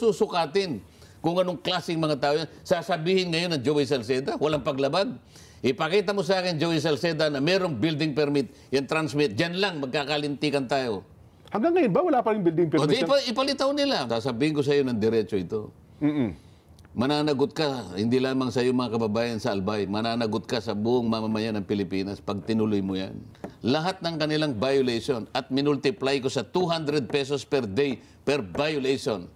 susukatin kung anong klaseng mga tao yan. Sasabihin ngayon ng Joey Salceda, walang paglabag. Ipakita mo sa akin, Joey Salceda, na merong building permit, yung transmit, dyan lang magkakalintikan tayo. Hanggang ngayon ba, wala pa rin building permit? O di, ipalitaw nila. Sasabihin ko sa iyo ng diretso ito. Mananagot ka, hindi lamang sa iyo mga kababayan sa Albay, mananagot ka sa buong mamamayan ng Pilipinas pag tinuloy mo yan. Lahat ng kanilang violation at minultiply ko sa 200 pesos per day per violation.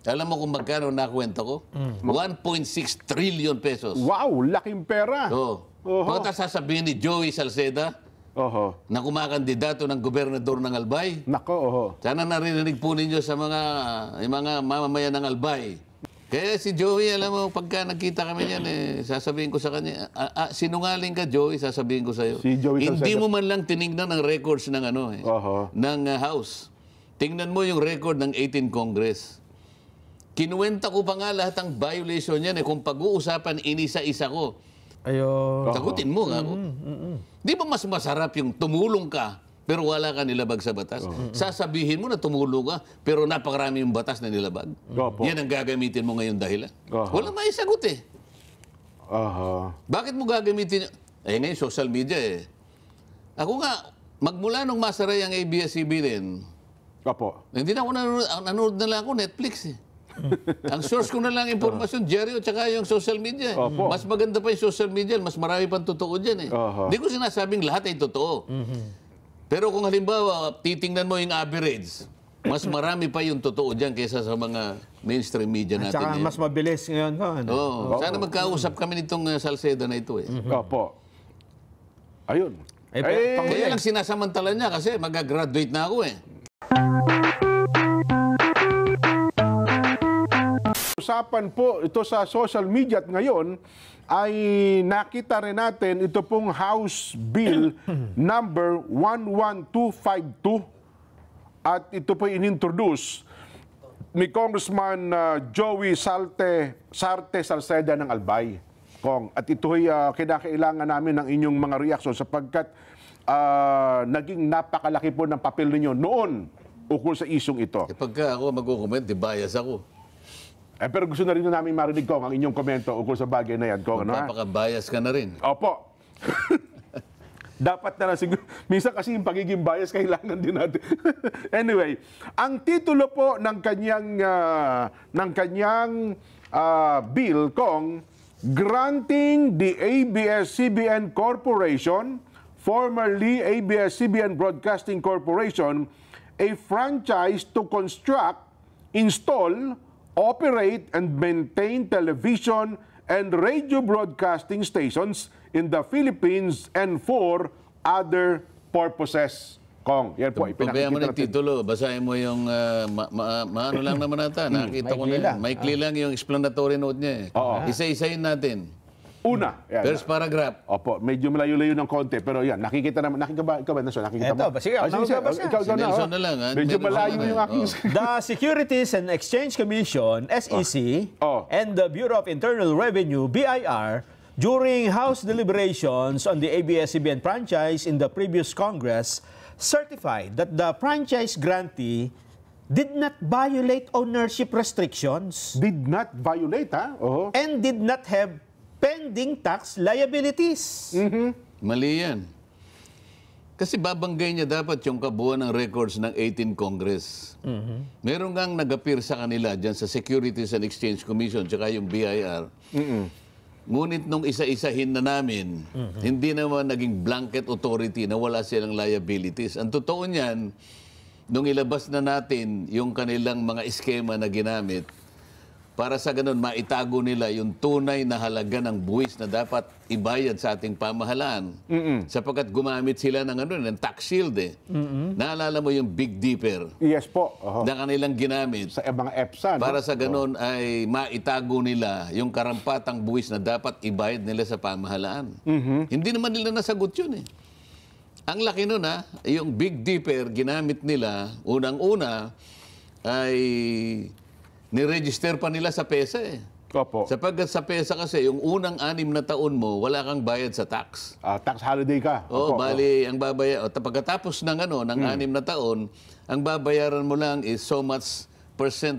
Alam mo kung magkano nakwenta ko? 1.6 trillion pesos. Wow, laking pera. Pagkatapos sasabihin ni Joey Salceda na kumakandidato ng gobernador ng Albay. Nako, Sana narinig po ninyo sa mga mamamayan ng Albay. Kaya si Joey, alam mo, pagka nagkita kami niyan, sasabihin ko sa kanya, sinungaling ka, Joey, sasabihin ko sa iyo. Si Joey Hindi Salceda. mo man lang tinignan ng records ng ng House. Tingnan mo yung record ng 18 Congress. Kinuwenta ko pa nga lahat ng violation niyan kung pag-uusapan inisa-isa ko. Ayun. Sagutin mo nga ako. Di ba mas masarap yung tumulong ka pero wala ka nilabag sa batas? Sasabihin mo na tumulong ka pero napakarami yung batas na nilabag. Yan ang gagamitin mo ngayon dahilan. Wala maisagot eh. Bakit mo gagamitin? Ngayon social media eh. Ako nga, magmula nung masaray ang ABS-CBN, hindi na ako nanonood na lang ako Netflix eh. Ang source ko na lang impormasyon, Jerry, at saka yung social media. Mas maganda pa yung social media, mas marami pang totoo dyan eh. Hindi ko sinasabing lahat ay totoo. Pero kung halimbawa, titingnan mo yung average, mas marami pa yung totoo dyan kaysa sa mga mainstream media natin. At saka mas mabilis ngayon. Sana magkausap kami nitong Salceda na ito eh. Ayun. Kaya lang sinasamantala niya kasi mag-graduate na ako eh. Usapan po ito sa social media at ngayon ay nakita rin natin ito pong House Bill number 11252 at ito po inintroduce ni Congressman Joey Sarte Salceda ng Albay. At ito ay kinakailangan namin ng inyong mga reaksyon sapagkat naging napakalaki po ng papel ninyo noon ukol sa isyong ito. Pagka ako mag-comment, bias ako. Pero gusto na rin namin marinig, Kong, ang inyong komento ukol sa bagay na yan, Kong. Magpapaka-bias ka na rin. Opo. Dapat na lang siguro. Minsan kasi yung pagiging bias kailangan din natin. Anyway, ang titulo po ng kanyang bill, Kong, granting the ABS-CBN Corporation, formerly ABS-CBN Broadcasting Corporation, a franchise to construct, install, operate and maintain television and radio broadcasting stations in the Philippines and for other purposes. Kong, yan po, ipinakikita mo ng titulo, basahin mo yung, maano lang naman nata, nakita ko na yan. Maikli lang yung explanatory note niya eh. Isa-isahin natin. Una. Yan. First paragraph. Opo, medyo malayo-layo ng konti, pero yan, nakikita naman, ikaw ba, Nelson? Nakikita mo? Sige, ikaw si Nelson na lang. Medyo malayo yung aking... The Securities and Exchange Commission, SEC, and the Bureau of Internal Revenue, BIR, during House deliberations on the ABS-CBN franchise in the previous Congress, certified that the franchise grantee did not violate ownership restrictions. Did not violate, ha? And did not have pending tax liabilities. Mali yan. Kasi babanggay niya dapat yung kabuuan ng records ng 18 Congress. Meron ngang nag-appear sa kanila dyan sa Securities and Exchange Commission tsaka yung BIR. Ngunit nung isa-isahin na namin, hindi naman naging blanket authority na wala silang liabilities. Ang totoo niyan, nung ilabas na natin yung kanilang mga eskema na ginamit, para sa ganun, maitago nila yung tunay na halaga ng buwis na dapat ibayad sa ating pamahalaan. Sapagkat gumamit sila ng tax shield eh. Naalala mo yung Big Dipper? Yes po. Na kanilang ginamit. Sa mga EPSA. Para sa ganun ay maitago nila yung karampatang buwis na dapat ibayad nila sa pamahalaan. Hindi naman nila nasagot yun eh. Ang laki nun yung Big Dipper ginamit nila, unang-una ay... niregister pa nila sa PESA eh. Sapagkat sa PESA kasi, yung unang 6 na taon mo, wala kang bayad sa tax. Tax holiday ka. Bali, ang babayaran, pagkatapos ng 6 na taon, ang babayaran mo lang is so much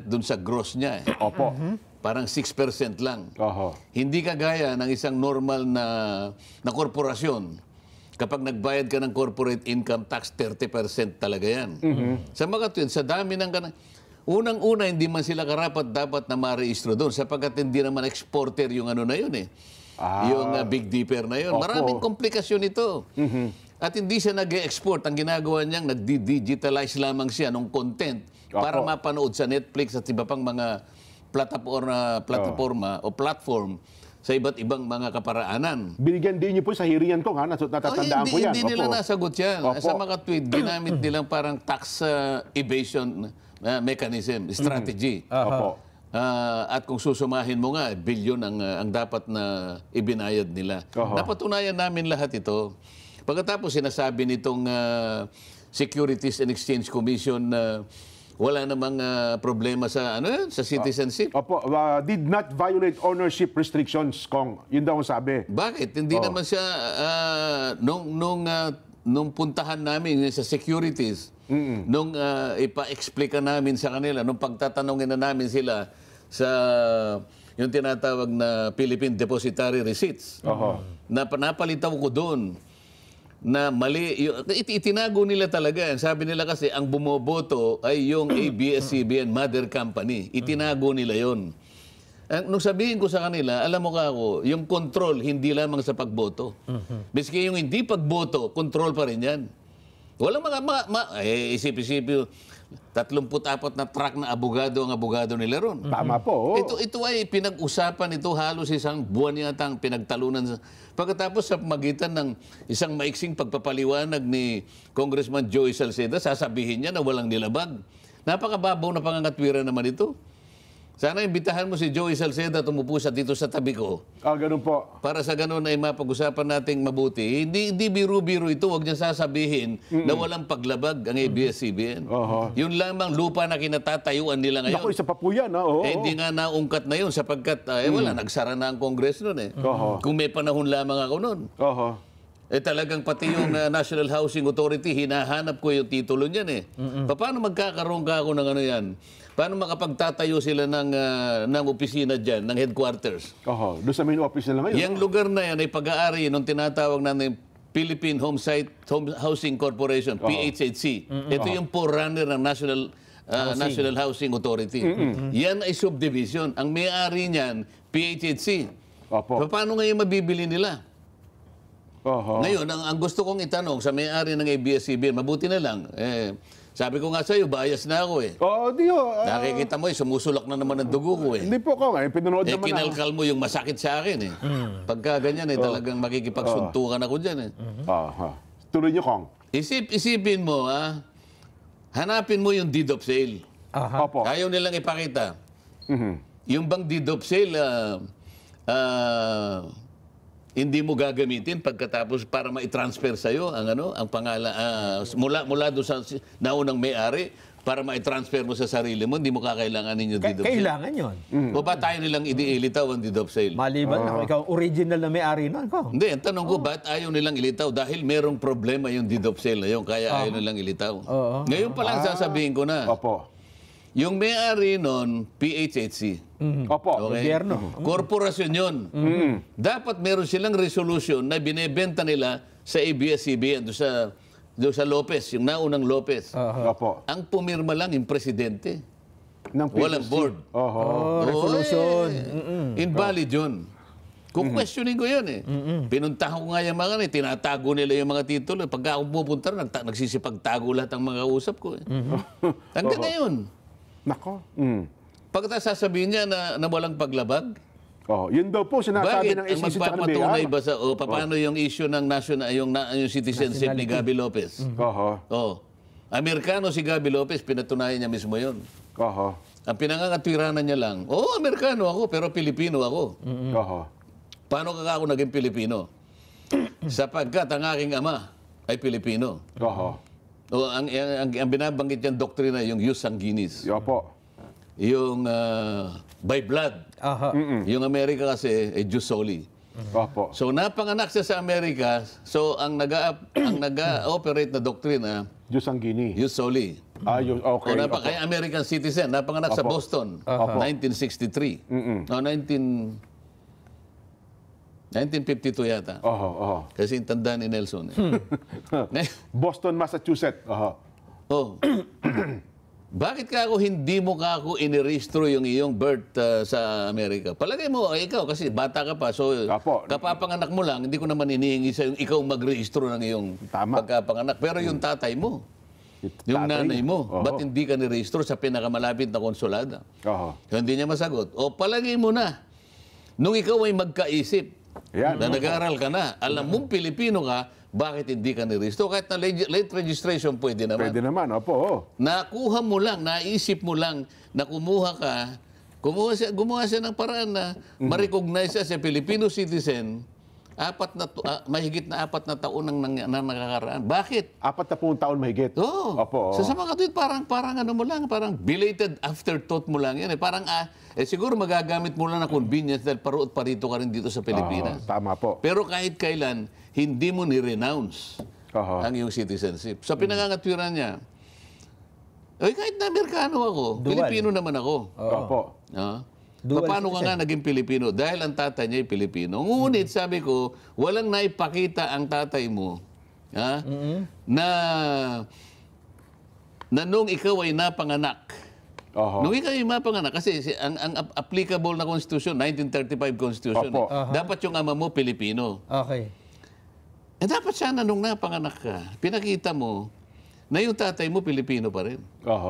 dun sa gross niya. Opo. Parang 6% lang. Oho. Hindi kagaya ng isang normal na korporasyon. Kapag nagbayad ka ng corporate income tax, 30% talaga yan. Sa mga tuwid, sa dami ng unang-una, hindi man sila karapat-dapat na marehistro doon sapagkat hindi naman exporter yung ano na yun eh. Yung Big Dipper na yun. Opo. Maraming komplikasyon ito. At hindi siya nag-export. Ang ginagawa niyang nag-digitalize lamang siya ng content para mapanood sa Netflix at iba pang mga plataforma o platform sa iba't ibang mga kaparaanan. Binigyan din niyo po sa hearingan ko, natatandaan ko yan. Hindi nila nasagot yan. Opo. Sa mga tweet, ginamit nilang parang tax evasion mechanism, strategy. Opo. At kung susumahin mo nga, bilyon ang dapat na ibinayad nila. Napatunayan namin lahat ito. Pagkatapos sinasabi nitong Securities and Exchange Commission na wala namang problema sa sa citizenship. Opo, did not violate ownership restrictions, Kong. Yun daw ang sabi. Bakit? Hindi naman siya nung puntahan namin sa securities, nung ipa-explica namin sa kanila, nung pagtatanungin na namin sila sa yung tinatawag na Philippine Depositary Receipts, napalitaw ko doon na mali, itinago nila talaga. Sabi nila kasi, ang bumoboto ay yung ABS-CBN mother company. Itinago nila yon. Nung sabihin ko sa kanila, alam mo ka ako, yung control, hindi lamang sa pagboto. Miski yung hindi pagboto, control pa rin yan. Walang isip-isip 34 na truck na abogado ang abogado nila ron. Tama po. Ito ay pinag-usapan ito halos isang buwan yata ang pinagtalunan. Pagkatapos sa magitan ng isang maiksing pagpapaliwanag ni Congressman Joey Salceda, sasabihin niya na walang nilabag. Napakababaw na pangangatwiran naman ito. Sana imbitahan mo si Joey Salceda tumupo siya dito sa tabi ko. Ganun po. Para sa ganun ay mapag-usapan nating mabuti. Hindi biro-biro ito. Huwag niya sasabihin na walang paglabag ang ABS-CBN. Yun lamang lupa na kinatatayuan nila ngayon. Naku, isa pa po yan. Hindi nga naungkat na yun sapagkat wala, nagsara na ang Kongres nun eh. Kung may panahon lamang ako nun. Talagang pati yung National Housing Authority, hinahanap ko yung titulo niyan eh. Paano magkakaroon ka ako ng ano yan? Paano makapagtatayo sila ng opisina dyan, ng headquarters? Doon sa main office nila ngayon. Yung lugar na yan ay pag-aari nung tinatawag natin Philippine Housing Corporation, PHHC. Ito yung forerunner ng National Housing Authority. Yan ay subdivision. Ang may-ari niyan, PHHC. Paano ngayon mabibili nila? Ngayon, ang gusto kong itanong sa may-ari ng ABS-CBN, mabuti na lang, sabi ko nga sa'yo, bias na ako eh. Nakikita mo sumusulak na naman ang dugo ko eh. Hindi po ko, pinanood naman kinalkal mo yung masakit sa akin eh. Pagka ganyan talagang makikipagsuntukan ako dyan eh. Tuloy niyo, Kong. Isipin mo hanapin mo yung deed of sale. Ayaw nilang ipakita. Yung bang deed of sale, hindi mo gagamitin pagkatapos para ma-transfer sa'yo ang pangalan mula doon sa naunang may-ari para ma-transfer mo sa sarili mo, hindi mo kakailanganin yung deed of sale. Kailangan yun. O ba tayo nilang ilitaw ang deed of sale? Maliban na ikaw original na may-ari nun ko. Hindi, ang tanong ko, ba't ayaw nilang ilitaw? Dahil merong problema yung deed of sale na yun, kaya ayaw nilang ilitaw. Ngayon pa lang sasabihin ko na. Yung may-ari nun, PHHC. Okay? Gobyerno. Korporasyon yun. Dapat meron silang resolution na binebenta nila sa ABS-CBN doon sa Lopez, yung naunang Lopez. Ang pumirma lang yung presidente. Walang board. Resolution. Invalid yun. Kung questioning ko yun eh. Pinuntahan ko nga yung mga tinatago nila yung mga titulo. Pagka ako pupunta, nagsisipagtago lahat ang mga usap ko eh. Hanggang ngayon. Nako. Pagkatapos sasabihin niya na walang paglabag? Yun daw po sinasabi ng SEC SEC sa magpapatunay ba sa paano yung issue ng yung citizenship ni Gabby Lopez? Amerikano si Gabby Lopez, pinatunayan niya mismo yun. Ang pinangangatwiranan niya lang, Amerikano ako pero Pilipino ako. Paano ka ako naging Pilipino? Sapagkat ang aking ama ay Pilipino. Ang binabanggit niyang doktrina yung jus sanguinis. Yung by blood. Yung Amerika kasi ay jus soli. Opo. So napanganak siya sa Amerika, so ang nag-operate na doktrina, Diyos ang gini. Jus Soli. Okay. O kaya American citizen, napanganak sa Boston, 1963. No, 1952 yata. Kasi yung tanda ni Nelson. Boston, Massachusetts. Oh. Bakit hindi mo ako inirehistro yung iyong birth sa Amerika? Palagay mo, ikaw kasi bata ka pa, so kapapanganak mo lang, hindi ko naman inihingi sa yung ikaw magrehistro ng iyong pagkapanganak. Pero yung tatay mo, yung nanay mo, ba't hindi ka nirehistro sa pinakamalapit na konsulada? So, hindi niya masagot. O palagay mo na, nung ikaw ay magkaisip, na nag-aaral ka na, alam mong Pilipino ka, bakit hindi ka nirehistro? Kahit na late registration, pwede naman. Pwede naman, opo. Nakuha mo lang, naisip mo lang na gumawa siya ng paraan na ma-recognize siya sa Filipino citizen, mahigit na 4 na taon nang nakakaraan. Bakit? 40 taon mahigit. Oo. Opo. Sa mga katuwid, parang ano mo lang, parang belated afterthought mo lang yan. Parang, siguro magagamit mo lang na convenience dahil paruot parito ka rin dito sa Pilipinas. Tama po. Pero kahit kailan, hindi mo ni-renounce ang iyong citizenship. Sa pinangangatwiran niya, kahit na Amerikano ako, Pilipino naman ako. Opo. Paano ka nga naging Pilipino? Dahil ang tatay niya ay Pilipino. Ngunit sabi ko, walang naipakita ang tatay mo na nung ikaw ay napanganak. Nung ikaw ay napanganak, kasi ang applicable na Constitution, 1935 Constitution, dapat yung ama mo Pilipino. Okay. Dapat sana nung napanganak ka, pinakita mo na yung tatay mo Pilipino pa rin.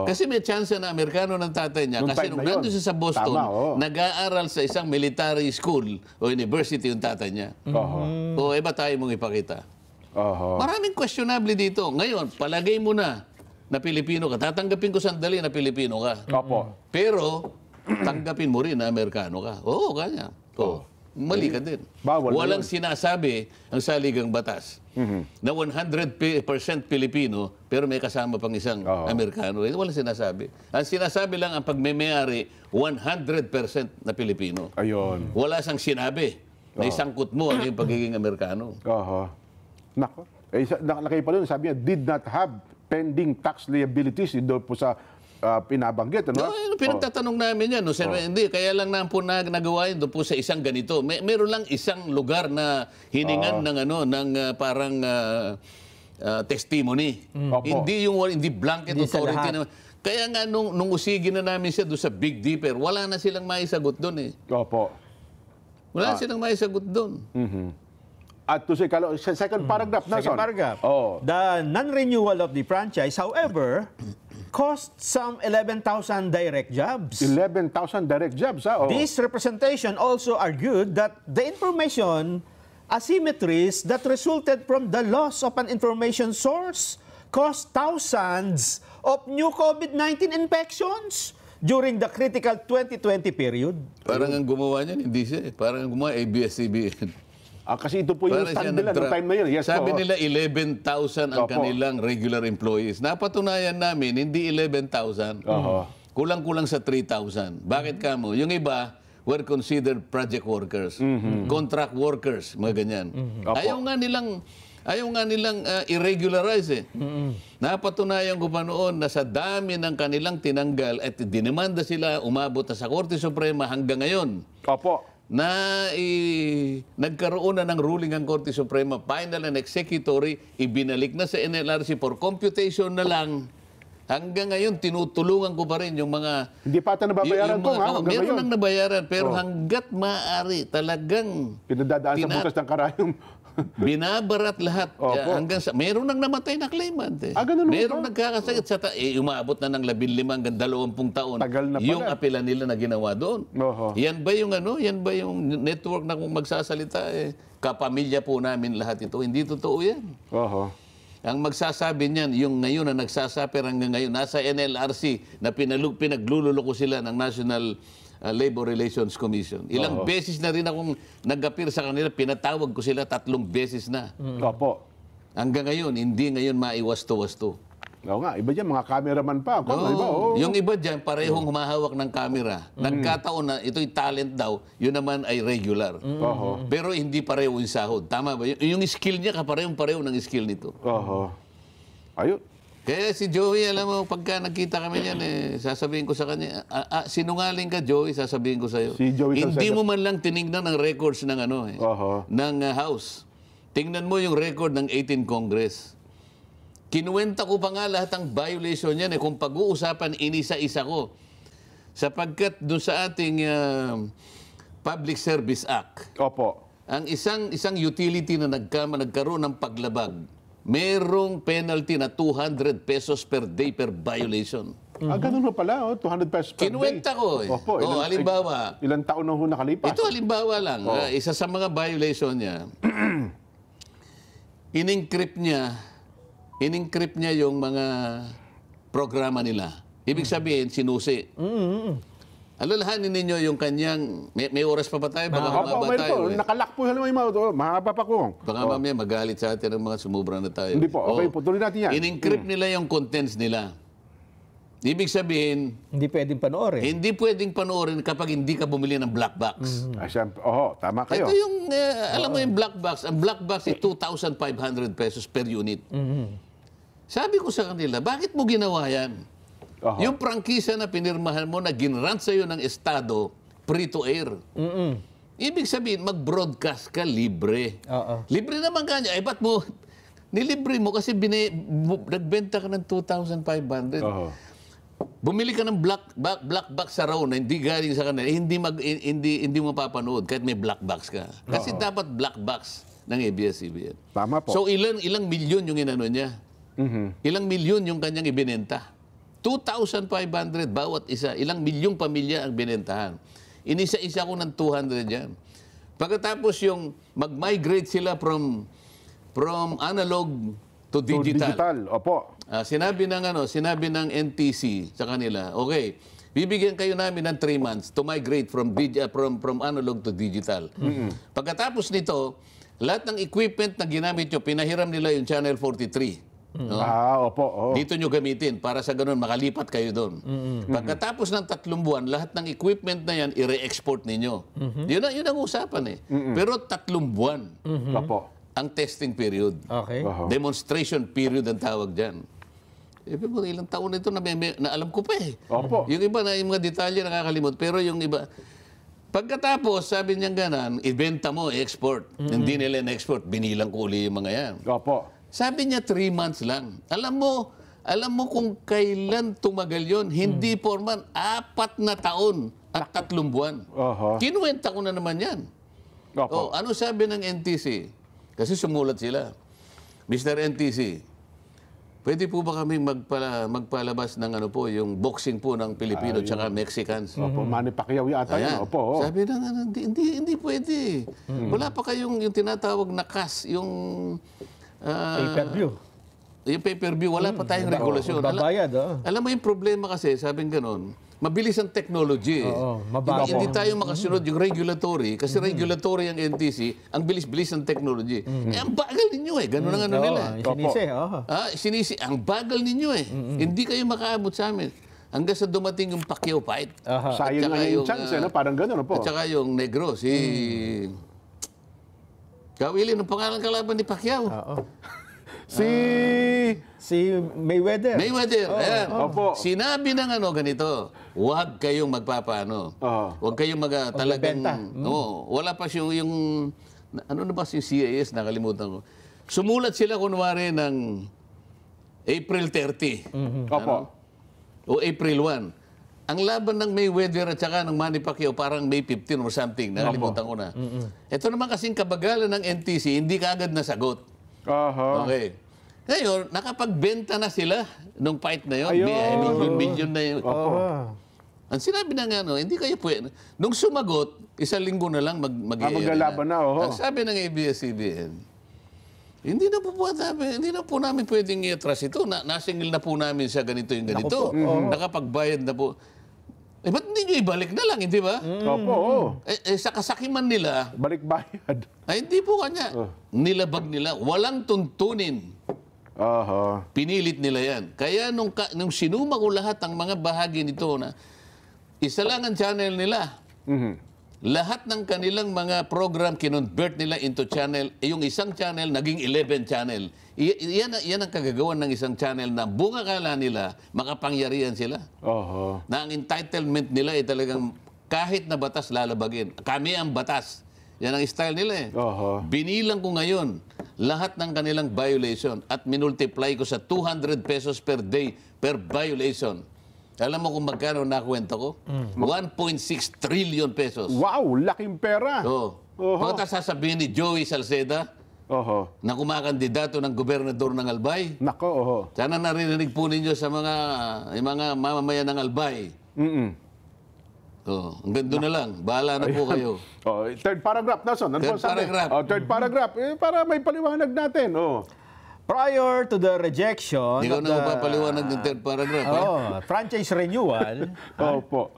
Kasi may chance na Amerikano ng tatay niya. Kasi nung nandun siya sa Boston, nag-aaral sa isang military school o university yung tatay niya. Iba tayo mong ipakita. Maraming questionable dito. Ngayon, palagay mo na Pilipino ka. Tatanggapin ko sandali na Pilipino ka. Pero, tanggapin mo rin na Amerikano ka. Kanya. Mali ka din. Walang sinasabi ang saligang batas na 100% Pilipino pero may kasama pang isang Amerikano. Walang sinasabi. Ang sinasabi lang ang pagmemayari 100% na Pilipino. Ayun. Wala siyang sinabi na isangkot mo ang yung pagiging Amerikano. Nako. Nakay pa doon, sabi niya, did not have pending tax liabilities doon po sa pinabanggit. Pinagtatanong namin yan. Hindi, kaya lang na po nagawa yun doon po sa isang ganito. Meron lang isang lugar na hiningan ng parang testimony. Hindi blanket authority naman. Kaya nga nung usigin na namin siya doon sa Big Dipper, wala na silang maisagot doon . Wala silang maisagot doon. At to say, second paragraph na. Second paragraph. The non-renewal of the franchise, however, cost some 11,000 direct jobs. 11,000 direct jobs, This representation also argued that the information asymmetries that resulted from the loss of an information source caused thousands of new COVID-19 infections during the critical 2020 period. Parang ang gumawa niyan, hindi siya. Parang ang gumawa, ABS-CBN. Kasi ito po yung stand nila noong time na yun. Sabi nila 11,000 ang kanilang regular employees. Napatunayan namin, hindi 11,000. Kulang-kulang sa 3,000. Bakit kamo? Yung iba were considered project workers, contract workers, mga ganyan. Ayaw nga nilang irregularize . Napatunayan ko pa noon na sa dami ng kanilang tinanggal at dinimanda sila, umabot na sa Korte Suprema hanggang ngayon. Nagkaroon na ng ruling ang Korte Suprema, final and executory, ibinalik na sa NLRC for computation na lang. Hanggang ngayon, tinutulungan ko pa rin yung mga... Hindi pa ata nababayaran po, meron nang nabayaran, pero hanggat maaari, talagang... Pinadadaan sa butas ng karayong... Binabarat lahat. Hanggang sa... Meron nang namatay na claimant . Meron nagkakasakit sa... umabot na ng 15 hanggang 20 taon. Tagal na pala. Yung apela nila na ginawa doon. Yan ba yung network na kung magsasalita kapamilya po namin lahat ito? Hindi totoo yan. Ang magsasabi niyan, yung ngayon na nagsasabi hanggang ngayon, nasa NLRC na pinaglululoko sila ng National Labor Relations Commission. Ilang beses na rin akong nag-appear sa kanila, pinatawag ko sila 3 beses na. Hanggang ngayon, hindi ngayon maiwasto-wasto. Oo nga, iba dyan, mga cameraman pa. Ako, Oo. iba, oo. Yung iba dyan, parehong humahawak ng camera. Nagkataon na ito'y talent daw, yun naman ay regular. Oho. Pero hindi pareho yung sahod. Tama ba? Yung skill niya, kaparehong-pareho ng skill nito. Oho. Ayun. Kaya si Joey, alam mo, pagka nagkita kami niyan, sasabihin ko sa kanya, sinungaling ka, Joey, sasabihin ko sa'yo. Si Joey Hindi Salcedo. mo man lang tinignan ang records ng Oho. ng House. Tingnan mo yung record ng 18 Congress. Kinuwenta ko pa nga lahat ng violation niyan. Kung pag-uusapan, inisa-isa ko. Sapagkat doon sa ating Public Service Act, Opo. ang isang utility na nagkaroon ng paglabag, merong penalty na 200 pesos per day per violation. Ganun na pala, 200 pesos per Kinuwenta day. ko eh. Opo, Halimbawa, ilang taon na ho nakalipas? ito halimbawa lang, isa sa mga violation niya, in-encrypt niya yung mga programa nila. Ibig sabihin, sinusi. Alalahanin ninyo yung kanyang, may oras pa ba tayo? Baka Opo, humaba meron tayo. po. Nakalak po halimbawa yung mga mahaba pa ko. Baka mamaya magalit sa atin ang mga sumubra na tayo. Hindi po. Okay po, tuloy natin yan. In-encrypt nila yung contents nila. Ibig sabihin, Hindi pwedeng panoorin. hindi pwedeng panoorin kapag hindi ka bumili ng black box. Siyempre, tama kayo. Ito yung, alam mo yung black box. Ang black box ay 2,500 pesos per unit. Sabi ko sa kanila, bakit mo ginawa yan? Oho. Yung prangkisa na pinirmahan mo na ginrant sa'yo ng Estado, free to air. Ibig sabihin, mag-broadcast ka libre. Oo. Libre naman kanya. Ba't mo, nilibre mo kasi nagbenta ka ng 2,500. Oho. Bumili ka ng black box sa raw na hindi galing sa kanila, hindi mo papanood kahit may black box ka. Kasi dapat black box ng ABS-CBN. Tama po. So ilang milyon yung inano niya? Ilang milyon yung kanyang ibinenta? 2,500 bawat isa. Ilang milyong pamilya ang binentahan. Inisa-isa ko ng 200 yan. Pagkatapos yung mag-migrate sila from analog to digital. Opo. Sinabi ng NTC sa kanila, okay, bibigyan kayo namin ng 3 months to migrate from analog to digital. Pagkatapos nito, lahat ng equipment na ginamit nyo, pinahiram nila yung Channel 43. No? Opo. Dito nyo gamitin para sa ganun makalipat kayo doon. Pagkatapos ng 3 buwan, lahat ng equipment na yan, i-re-export ninyo. Yun ang usapan eh. Pero 3 buwan Opo. ang testing period. Okay. Oho. Demonstration period ang tawag dyan. Ilang taon na ito na alam ko pa eh. Opo. Yung iba na yung mga detalye nakakalimot. Pero yung iba, pagkatapos sabi niya ganan, ibenta mo, export. Hindi nila na-export. Binilang ko uli yung mga yan. Opo. Sabi niya 3 months lang. Alam mo kung kailan tumagal yon? Hindi 4 months, 4 na taon at 3 buwan. Oho. Kinuwenta ko na naman yan. Opo. Ano sabi ng NTC? Kasi sumulat sila. Mr. NTC, pwede po ba kaming magpalabas ng yung boxing po ng Pilipino tsaka Mexicans? Opo, Manny Pacquiao yata Ayan. yun. Opo. Sabi na hindi pwede. Wala pa kayong yung tinatawag na CAS, yung Pay-per-view. yung pay-per-view, wala pa tayong regulasyon. Babayad, Alam mo yung problema kasi, sabing ganun, mabilis ang technology. mababaw. Hindi tayo makasunod yung regulatory, kasi regulatory ang NTC, ang bilis-bilis ng technology. Ang bagal ninyo eh, ganun ang ano nila. Sinisi. Ang bagal ninyo eh. Hindi kayo makaabot sa amin. Hanggang sa dumating yung Pacquiao fight. Sayang nga yung chance, parang gano'n. At saka yung negro, si... Kawili, ng pangalan kalaban ni Pacquiao. Si Mayweather. Ayan. Opo. Sinabi ng ganito, huwag kayong magpapaano. Huwag kayong talagang... wala pa yung... Ano na ba si CIS? Nakalimutan ko. Sumulat sila kunwari ng April 30. Opo. O April 1. Ang laban ng Mayweather at saka ng Manny Pacquiao parang May 15 or something. Nakalimutan ko na. Ito naman kasing kabagalan ng NTC, hindi kaagad nasagot. Okay. Ngayon, nakapagbenta na sila nung fight na yun. Milyon na yun. Ang sinabi na hindi kayo pwede. Nung sumagot, 1 linggo na lang maglalaban na. Ang sabi ng ABS-CBN, hindi na po namin pwedeng i-atras ito. Nasingil na po namin sa ganito yung ganito. Nakapagbayad na po. Ba't hindi nyo ibalik na lang, hindi ba? Opo. Sa kasakiman nila, Balik bayad. ay hindi po kanya. Nilabag nila. Walang tuntunin. Pinilit nila yan. Kaya nung sinuma ko lahat ang mga bahagi nito na isa lang ang channel nila. Lahat ng kanilang mga program kinonvert nila into channel. Yung isang channel naging 11 channel. Yan ang kagagawan ng isang channel na bunga kala nila makapangyarihan sila. Na ang entitlement nila ay talagang kahit na batas lalabagin. Kami ang batas. Yan ang style nila eh. Binilang ko ngayon lahat ng kanilang violation at minultiply ko sa 200 pesos per day per violation. Alam mo kung magkano nakwenta ko? 1.6 trillion pesos. Wow, laking pera. Pagkatapos sasabihin ni Joey Salceda na kumakandidato ng gobernador ng Albay. Nako, Sana narinig po ninyo sa mga mamamayan ng Albay. Ang ganda na lang. Bahala na po kayo. Third paragraph, Nelson. Third paragraph. Third paragraph. Para may paliwanag natin. Prior to the rejection Hindi ko na mapapaliwanag ng third paragraph. franchise renewal,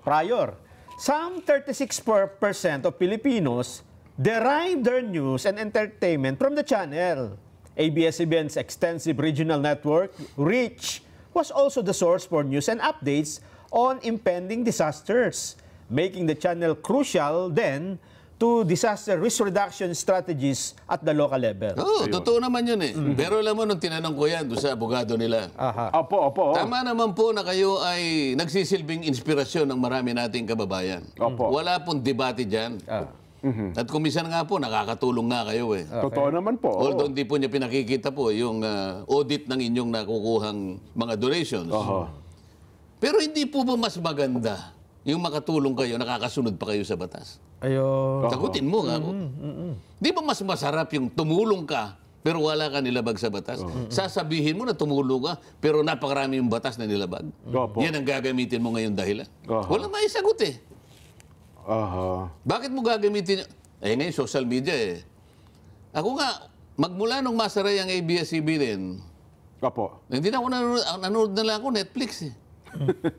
prior, some 36% of Filipinos derive their news and entertainment from the channel. ABS-CBN's extensive regional network, Reach, was also the source for news and updates on impending disasters, making the channel crucial then to disaster risk reduction strategies at the local level. Totoo naman yun eh. Pero alam mo, nung tinanong ko yan doon sa abogado nila, Opo. tama naman po na kayo ay nagsisilbing inspirasyon ng marami nating kababayan. Wala pong debate dyan. At kumisan nga po, nakakatulong nga kayo eh. Totoo naman po. Although hindi po niya pinakikita po yung audit ng inyong nakukuhang mga donations. Pero hindi po ba mas maganda yung makatulong kayo, nakakasunod pa kayo sa batas? Sagutin mo nga ako. Di ba mas masarap yung tumulong ka, pero wala ka nilabag sa batas? Sasabihin mo na tumulong ka, pero napakarami yung batas na nilabag. Yan ang gagamitin mo ngayon dahilan. Wala maisagot eh. Bakit mo gagamitin? Ngayon, social media eh. Ako nga, magmula nung masaray ang ABS-CBN, hindi na ako nanonood na lang ako Netflix eh.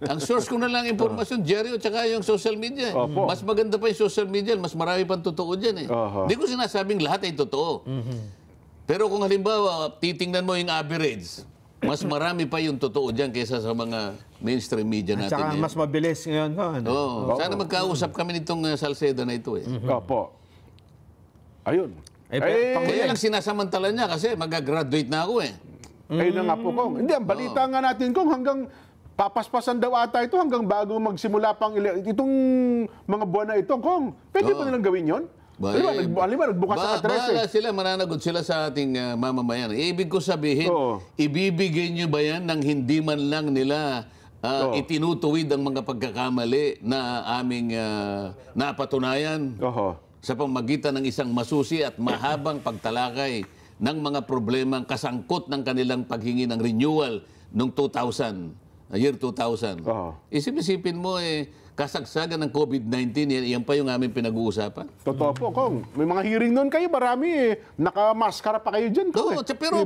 Ang source ko na lang impormasyon, Jerry, at saka yung social media. Mas maganda pa yung social media, mas marami pang totoo dyan eh. Hindi ko sinasabing lahat ay totoo. Pero kung halimbawa, titingnan mo yung average, mas marami pa yung totoo dyan kaysa sa mga mainstream media natin. At saka mas mabilis ngayon. Sana magkausap kami nitong Salceda na ito eh. Ayun. Kaya lang sinasamantala niya kasi mag-graduate na ako eh. Ayun na nga po, Kong. Hindi, ang balita nga natin, Kong, hanggang papaspasan daw ata ito hanggang bago magsimula pang itong mga buwan na ito, Kong. Pwede ba nilang gawin yun? Nagbukas ang address bahala sila, mananagot sila sa ating mamamayan. Ibig ko sabihin, ibibigay nyo ba yan nang hindi man lang nila itinutuwid ang mga pagkakamali na aming napatunayan sa pamagitan ng isang masusi at mahabang pagtalakay ng mga problemang kasangkot ng kanilang paghingi ng renewal noong 2000. Year 2000. Isip-isipin mo kasagsagan ng COVID-19, yan pa yung aming pinag-uusapan. Totoo po, Kong. May mga hearing noon kayo, marami nakamaskara pa kayo dyan, Kong. Pero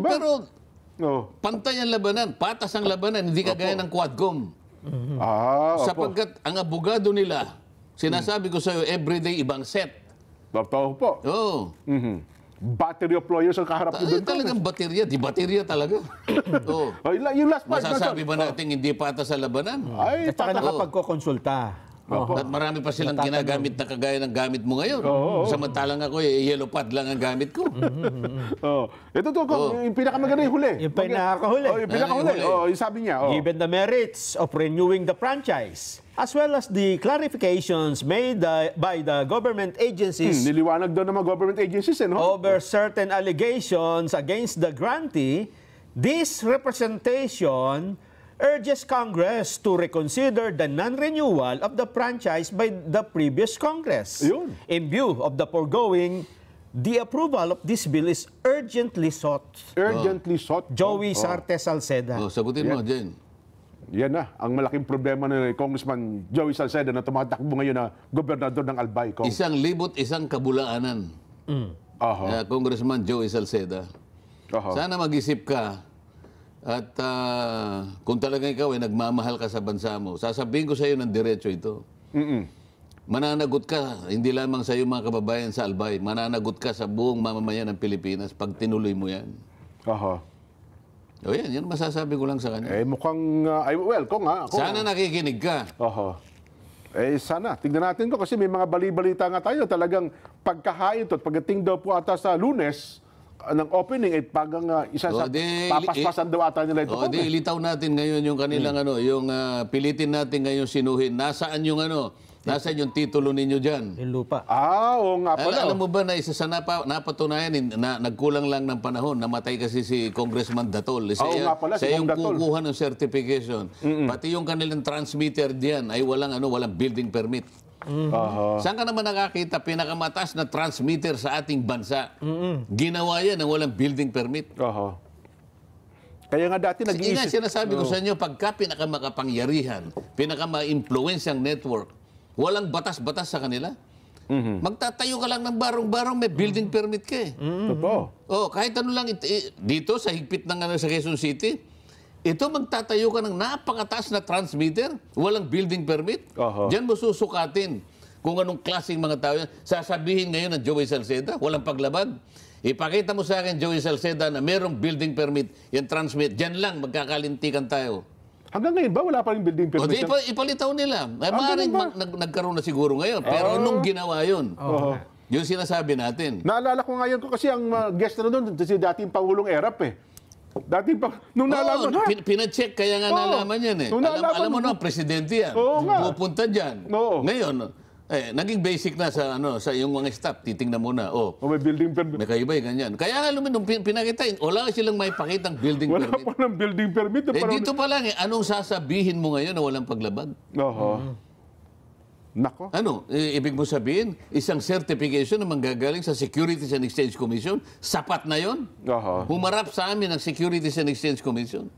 pantay ang labanan, patas ang labanan, hindi kagaya ng Quadcom. Sapagkat ang abogado nila, sinasabi ko sa'yo, everyday ibang set. Totoo po. Battery of lawyers ang kaharap nyo doon. Talagang baterya, di baterya talaga. Yung last part. Masasabi ba natin hindi patas sa labanan? Ay, at saka nakapagkokonsulta. At marami pa silang ginagamit na kagaya ng gamit mo ngayon. Samantalang ako, yellow pad lang ang gamit ko. Ito to, yung pinakamaganda yung huli. Yung pinakahuli. Yung pinakahuli. Yung sabi niya. Given the merits of renewing the franchise, as well as the clarifications made by the government agencies niliwanag daw ng mga government agencies over certain allegations against the grantee, this representation urges Congress to reconsider the non-renewal of the franchise by the previous Congress. Yun. In view of the foregoing, the approval of this bill is urgently sought. Urgently sought. Joey Sarte Salceda. Sagutin mo, Jen. Yan na, ang malaking problema ni Congressman Joey Salceda na tumatakbo ngayon na gobernador ng Albay. 1,000 kabulaanan. Congressman Joey Salceda. Sana mag-isip ka at kung talaga ikaw ay nagmamahal ka sa bansa mo, sasabihin ko sa iyo ng diretso ito. Mananagot ka, hindi lamang sa iyo mga kababayan sa Albay, mananagot ka sa buong mamamayan ng Pilipinas pag tinuloy mo yan. O yan masasabi ko lang sa kanya. Mukhang, well, kung Sana nakikinig ka. Oho. Sana. Tignan natin ko kasi may mga bali-balita nga tayo. Talagang pagkahain to at pagdating daw po ata sa Lunes, ng opening, pagang papaspasan daw ata nila ito. Ilitaw natin ngayon yung kanilang yung pilitin natin ngayon sinuhin. Nasaan yung titulo ninyo dyan? Yung lupa. Oo nga pala. Alam mo ba na isa sa napatunayan, nagkulang lang ng panahon, namatay kasi si Congressman Datol. nga pala, si Siya yung Datol. kukuha ng certification. Pati yung kanilang transmitter diyan ay walang building permit. Saan ka naman nakakita pinakamataas na transmitter sa ating bansa? Ginawa yan ng walang building permit. Kaya nga dati nag-iisip. Sinasabi ko sa inyo, pagka pinakamakapangyarihan, pinakamaimpluwensyang network, walang batas-batas sa kanila. Magtatayo ka lang ng barong-barong, may building permit ka eh. Totoo. Kahit ano lang, dito sa higpit ng sa Quezon City, ito magtatayo ka ng napakataas na transmitter, walang building permit. Diyan mo susukatin kung anong klaseng mga tao yan. Sasabihin ngayon ng Joey Salceda, walang paglabag. Ipakita mo sa akin, Joey Salceda, na merong building permit, yung transmit, diyan lang magkakalintikan tayo. Hanggang ngayon ba wala pa rin building permit? Ipalitaw nila. Maaaring nagkaroon na siguro ngayon, pero nung ginawa yun, yung sinasabi natin. Naalala ko ngayon ko kasi ang guest na doon, si dating Pangulong Erap Dati pa, nung nalaman pinacheck, kaya nga nalaman yan eh. Alam mo na, presidente yan. Pupunta dyan. Ngayon, naging basic na sa yung mga staff. Titingnan muna. May building permit. May kaibay, ganyan. Kaya nga nung pinakita, wala silang may pakitang building permit. Wala pa ng building permit. Dito pa lang anong sasabihin mo ngayon na walang paglabag? Nako. Ibig mo sabihin, isang certification na manggagaling sa Securities and Exchange Commission, sapat na yon? Humarap sa amin ang Securities and Exchange Commission.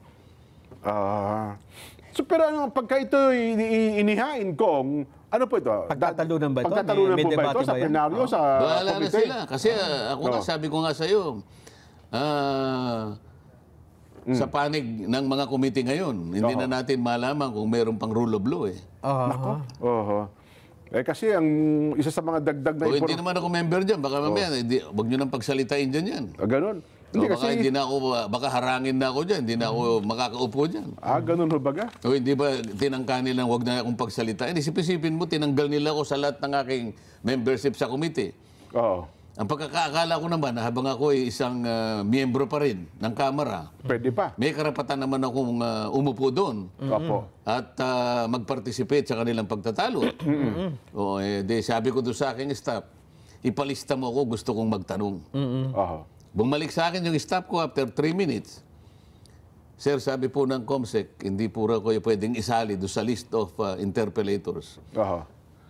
So, pero pagka ito inihain kong, ano po ito? Pagtatalunan ba ito? Pagtatalunan po ba ito sa plenaryo, sa wala na komite? sila. Kasi sabi ko nga sa iyo, sa panig ng mga komite ngayon, hindi na natin malaman kung mayroon pang rule of law eh. Nako. Kasi ang isa sa mga dagdag na hindi naman ako member dyan. Baka mamaya, huwag nyo nang pagsalitain dyan yan. Ganon. Hindi kasi... baka harangin na ako dyan. Hindi na ako makakaupo dyan. Ganon ho baga? Hindi ba tinangka nilang huwag na akong pagsalitain? Isip-isipin mo, tinanggal nila ako sa lahat ng aking membership sa komite. Ang pagkakaakala ko naman, habang ako ay isang miyembro pa rin ng Kamara, pwede pa. May karapatan naman akong umupo doon at mag-participate sa kanilang pagtatalo. Sabi ko doon sa aking staff, ipalista mo ako, gusto kong magtanong. Bumalik sa akin yung staff ko after 3 minutes. Sir, sabi po ng COMSEC, hindi po kayo pwedeng isali doon sa list of interpellators.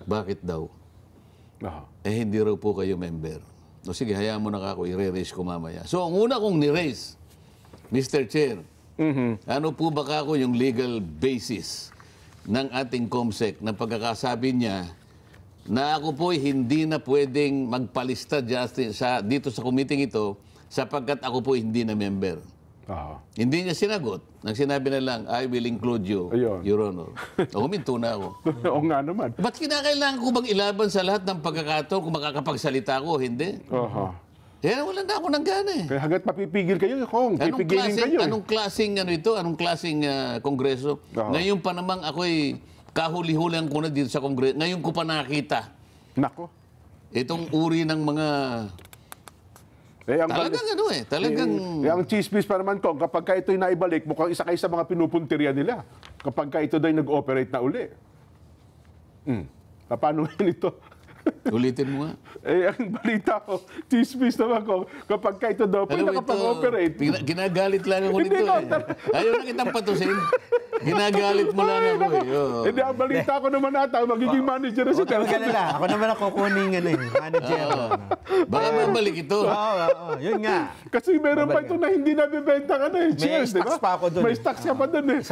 Bakit daw? Hindi raw po kayo member. Sige, hayaan mo na ako, i-raise ko mamaya. So, ang una kong ni-raise, Mr. Chair, ano po ba ako yung legal basis ng ating COMSEC na pagkakasabi niya na ako po hindi na pwedeng magpalista dito sa committee ito sapagkat ako po hindi na member. Hindi niya sinagot. Nang sinabi na lang, I will include you, Your Honor. Huminto na ako. Oo nga naman. Ba't kinakailangan ko bang ilaban sa lahat ng pagkakataon kung makakapagsalita ko? Hindi. Wala na ako ng gana eh. Kaya hanggat mapipigil kayo, pipigilin kayo. Anong klaseng Anong klaseng kongreso? Ngayon pa namang ako'y kahuli-hulihan ko na dito sa kongreso. Ngayon ko pa nakita. Nako. Itong uri ng mga... Talagang ang chismis pa naman kung kapag ito'y naibalik, mukhang isa kayo sa mga pinupuntirya nila. Kapag ito daw nag-operate na uli. Paano ngayon ito? Ulitin mo nga. Ang balita ko, chismis naman ko, kapag ito daw pwede nakapag-operate. Ginagalit lang ako nito Ayaw na kitang patusin. Ginagalit mo lang ako Hindi, ang balita ko naman ata, magiging manager na si Ako naman ako kukuning manager. Baka mabalik ito. Yun nga. Kasi meron pa ito na hindi nabibenta ka na. May stocks pa ako doon. May stocks ka pa doon